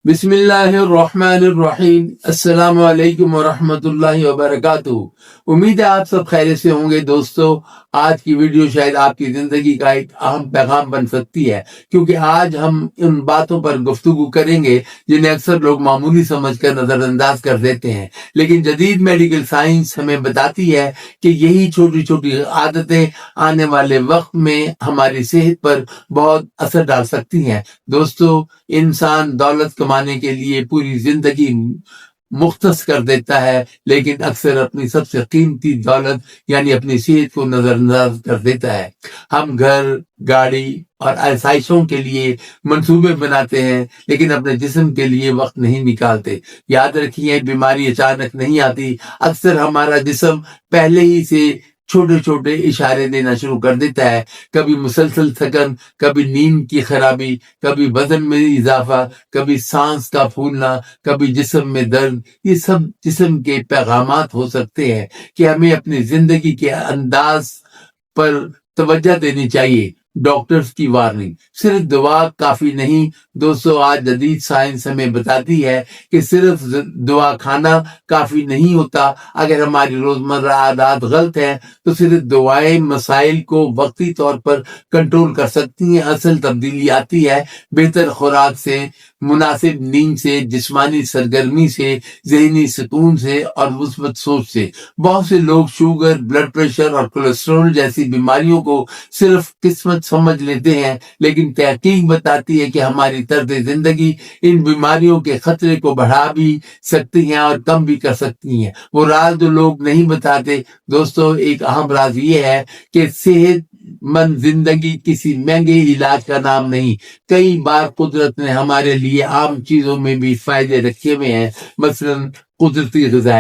बिस्मिल्लाहिर्रहमानिर्रहीम। अस्सलाम वालेकुम वरहमतुल्लाहि वबरकातुहू। उम्मीद है आप सब खैरियत से होंगे। दोस्तों, आज की वीडियो शायद आपकी जिंदगी का एक अहम पैगाम बन सकती है, क्योंकि आज हम उन बातों पर गुफ्तगू करेंगे जिन्हें अक्सर लोग मामूली समझकर नजरअंदाज कर देते हैं, लेकिन जदीद मेडिकल साइंस हमें बताती है कि यही छोटी छोटी आदतें आने वाले वक्त में हमारी सेहत पर बहुत असर डाल सकती हैं। दोस्तों, इंसान दौलत कमाने के लिए पूरी जिंदगी मुख्तस कर देता है, लेकिन अक्सर अपनी सबसे कीमती दौलत यानी अपनी सेहत को नजरअंदाज कर देता है। हम घर, गाड़ी और आसाइशों के लिए मंसूबे बनाते हैं, लेकिन अपने जिस्म के लिए वक्त नहीं निकालते। याद रखिए, बीमारी अचानक नहीं आती। अक्सर हमारा जिस्म पहले ही से छोटे छोटे इशारे देना शुरू कर देता है। कभी मुसलसल थकन, कभी नींद की खराबी, कभी वजन में इजाफा, कभी सांस का फूलना, कभी जिस्म में दर्द। ये सब जिस्म के पैगामात हो सकते हैं कि हमें अपनी जिंदगी के अंदाज पर तवज्जो देनी चाहिए। डॉक्टर्स की वार्निंग, सिर्फ दुआ काफी नहीं। दोस्तों, आज जदीद साइंस हमें बताती है कि सिर्फ दुआ खाना काफी नहीं होता। अगर हमारी रोजमर्रा आदत गलत है तो सिर्फ दुआएं मसाइल को वक्ती तौर पर कंट्रोल कर सकती हैं। असल तब्दीली आती है बेहतर खुराक से, मुनासिब नींद से, जिस्मानी सरगर्मी से, ज़हनी सुकून से और मुस्बत सोच से। बहुत से लोग शुगर, ब्लड प्रेशर और कोलेस्ट्रॉल जैसी बीमारियों को सिर्फ किस्मत समझ लेते हैं, लेकिन तहकीक बताती है कि हमारी तर्ज जिंदगी इन बीमारियों के खतरे को बढ़ा भी सकती हैं और कम भी कर सकती हैं। वो राज जो लोग नहीं बताते। दोस्तों, एक अहम राज ये है कि सेहतमंद जिंदगी किसी महंगे इलाज का नाम नहीं। कई बार कुदरत ने हमारे लिए आम चीजों में भी फायदे रखे हुए हैं, मसलन कुदरती ग़िज़ा।